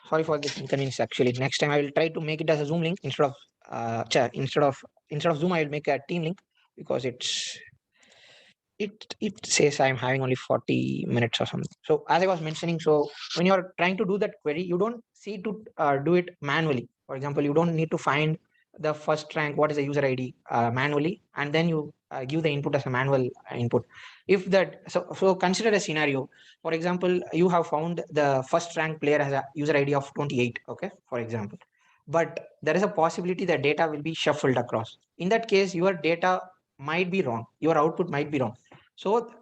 Sorry for this inconvenience. Actually, next time I will try to make it as a Zoom link instead of instead of Zoom. I will make a team link because it says I'm having only 40 minutes or something. So as I was mentioning, so when you are trying to do that query, you don't see to do it manually. For example, you don't need to find the first rank, what is the user ID manually, and then you give the input as a manual input. If that, so consider a scenario. For example, you have found the first rank player has a user ID of 28, okay, for example. But there is a possibility that data will be shuffled across. In that case, your data might be wrong, your output might be wrong. So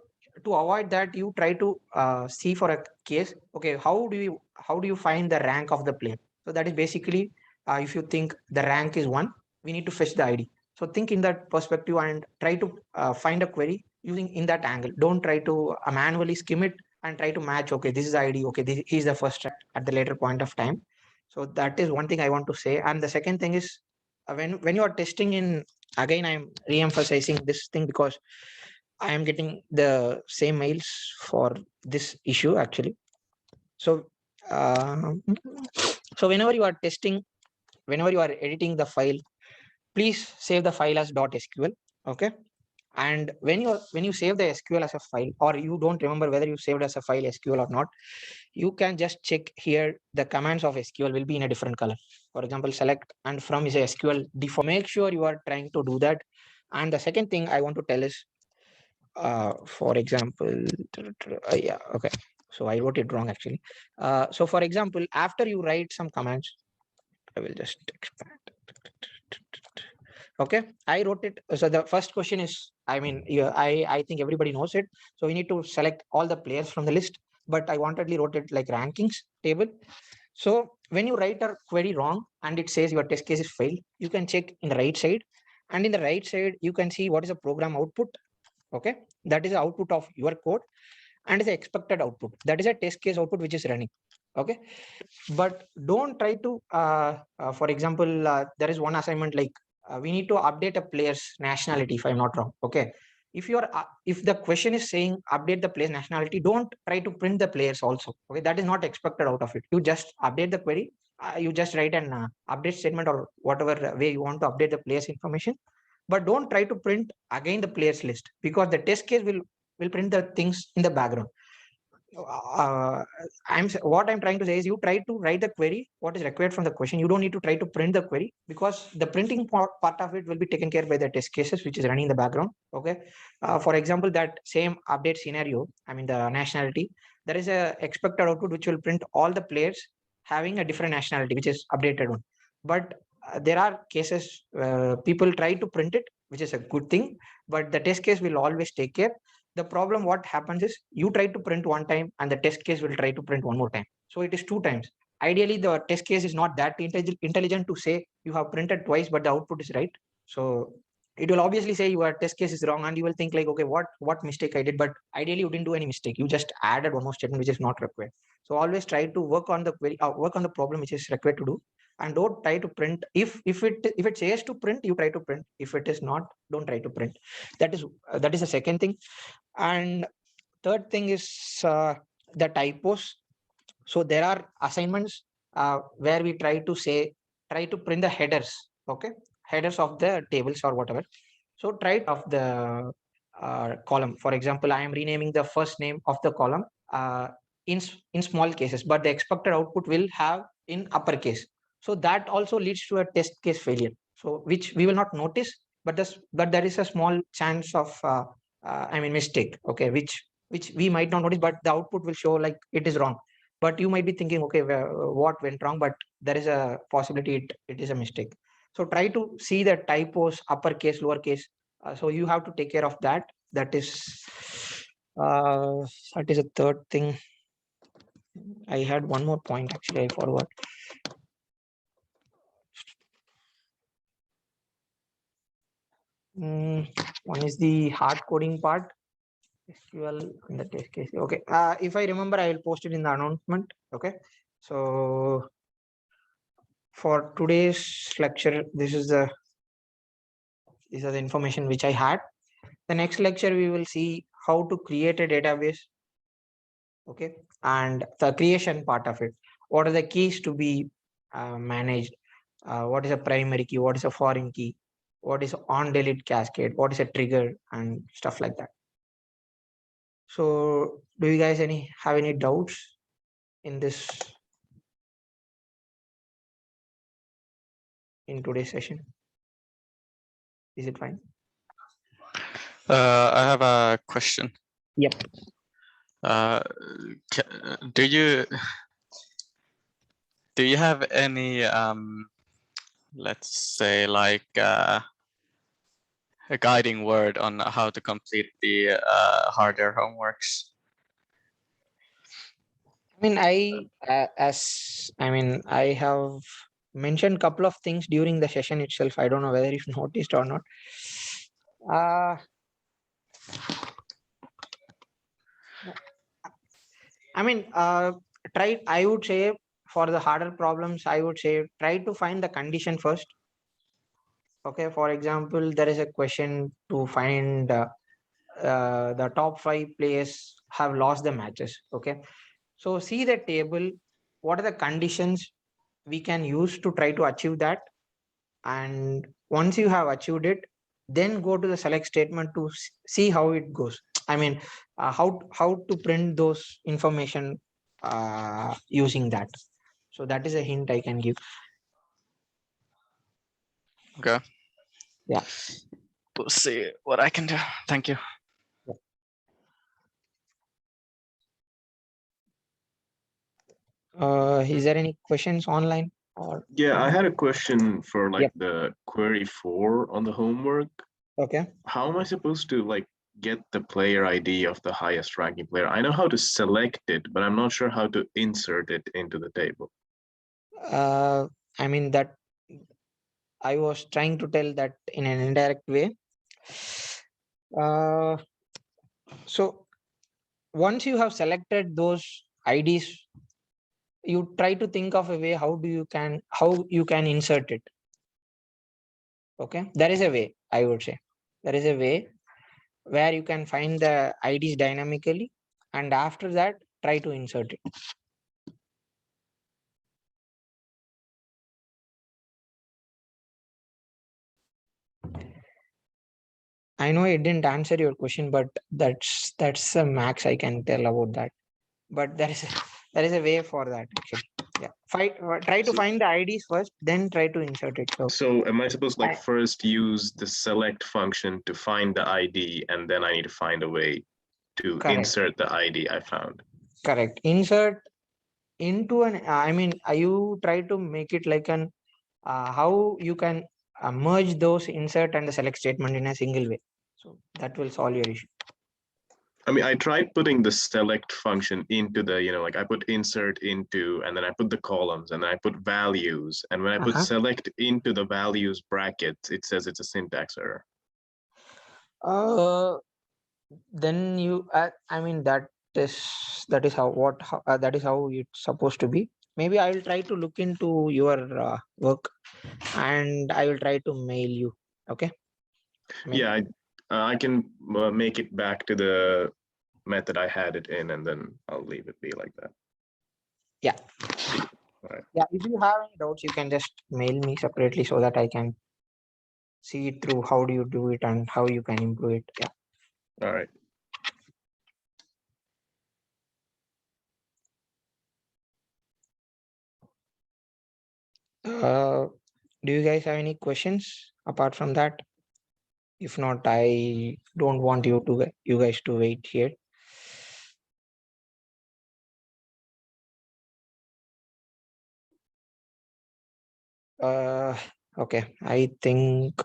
to avoid that, you try to see for a case, okay, how do you find the rank of the player? So that is basically, if you think the rank is 1, we need to fetch the ID. So think in that perspective and try to find a query using in that angle. Don't try to manually skim it and try to match, okay, this is ID, okay, this is the first rank at the later point of time. So that is one thing I want to say. And the second thing is, when you are testing in, again I'm re-emphasizing this thing because I am getting the same mails for this issue actually. So, so whenever you are testing, whenever you are editing the file, please save the file as .sql. Okay. And when you save the SQL as a file, or you don't remember whether you saved as a file SQL or not, you can just check here. The commands of SQL will be in a different color. For example, select and from is a SQL default. Make sure you are trying to do that. And the second thing I want to tell is, for example, yeah, okay, so I wrote it wrong actually. So for example, after you write some commands, I will just expand. Okay, I wrote it. So the first question is, I mean, yeah, I think everybody knows it. So we need to select all the players from the list, but I wantedly wrote it like rankings table. So when you write a query wrong and it says your test case is failed, you can check in the right side, and in the right side you can see what is the program output. Okay, that is the output of your code, and is the expected output, that is a test case output which is running. Okay, but don't try to for example, there is one assignment like, we need to update a player's nationality, if I'm not wrong. Okay, if you are if the question is saying update the player's nationality, don't try to print the players also. Okay, that is not expected out of it. You just update the query, you just write an update statement or whatever way you want to update the player's information, but don't try to print again the players list, because the test case will print the things in the background. uh, what I'm trying to say is, you try to write the query what is required from the question. You don't need to try to print the query, because the printing part of it will be taken care by the test cases which is running in the background. Okay, for example, that same update scenario, I mean the nationality, there is a expected output which will print all the players having a different nationality, which is updated one. But there are cases people try to print it, which is a good thing, but the test case will always take care. The problem what happens is, you try to print one time and the test case will try to print one more time, so it is two times. Ideally the test case is not that intelligent to say you have printed twice but the output is right. So it will obviously say your test case is wrong, and you will think like, okay, what mistake I did, but ideally you didn't do any mistake, you just added one more statement which is not required. So always try to work on the query, work on the problem which is required to do, and don't try to print. If it says to print, you try to print. If it is not, don't try to print. That is the second thing. And third thing is the typos. So there are assignments where we try to print the headers. Okay, headers of the tables or whatever. So try of the column. For example, I am renaming the first name of the column in small cases, but the expected output will have in uppercase. So that also leads to a test case failure, so which we will not notice, but there is a small chance of I mean mistake. Okay, which we might not notice, but the output will show like it is wrong. But you might be thinking, okay, what went wrong? But there is a possibility it is a mistake. So try to see the typos, uppercase, lowercase. So you have to take care of that. Uh, that is a third thing. I had one more point actually, I forgot. One is the hard coding part. SQL in the test case. Okay. If I remember, I will post it in the announcement. Okay. So for today's lecture, this is the These are the information which I had. The next lecture, we will see how to create a database. Okay. And the creation part of it. What are the keys to be managed? What is a primary key? What is a foreign key? What is on delete cascade? What is a trigger and stuff like that. So do you guys have any doubts in this, in today's session? Is it fine? I have a question. Yep. Do you have any let's say like a guiding word on how to complete the hardware homeworks? I mean, I have mentioned a couple of things during the session itself. I don't know whether you've noticed or not. I mean, I would say for the harder problems, I would say try to find the condition first. Okay, for example, there is a question to find the top 5 players have lost the matches. Okay, so see the table, what are the conditions we can use to try to achieve that, and once you have achieved it, then go to the select statement to see how it goes. I mean, how to print those information using that. So that is a hint I can give. Okay. Yeah. We'll see what I can do. Thank you. Is there any questions online? Or yeah, I had a question for like Yep. the query 4 on the homework. Okay. How am I supposed to like get the player ID of the highest ranking player? I know how to select it, but I'm not sure how to insert it into the table. I mean, that I was trying to tell that in an indirect way. So once you have selected those IDs, you try to think of a way how you can insert it. Okay, there is a way, I would say. There is a way where you can find the IDs dynamically, and after that try to insert it. I know it didn't answer your question, but that's the max I can tell about that. But there is a way for that actually. Yeah, try to find the IDs first, then try to insert it. So am I supposed to like first use the select function to find the ID, and then I need to find a way to insert the ID I found? Correct. Insert into an, I mean, you try to make it like an, how you can merge those insert and the select statement in a single way. So that will solve your issue. I mean, I tried putting the select function into the, like I put insert into, and then I put the columns, and then I put values. And when I put select into the values brackets, it says it's a syntax error. Then you, I mean, that is how it's supposed to be. Maybe I will try to look into your work, and I will try to mail you. Okay. Yeah, I can make it back to the method I had it in, and then I'll leave it be like that. Yeah. All right. Yeah. If you have any doubts, you can just mail me separately so that I can see it through. How do you do it and how you can improve it? Yeah. All right. Do you guys have any questions apart from that? If not, I don't want you guys to wait here. Okay, I think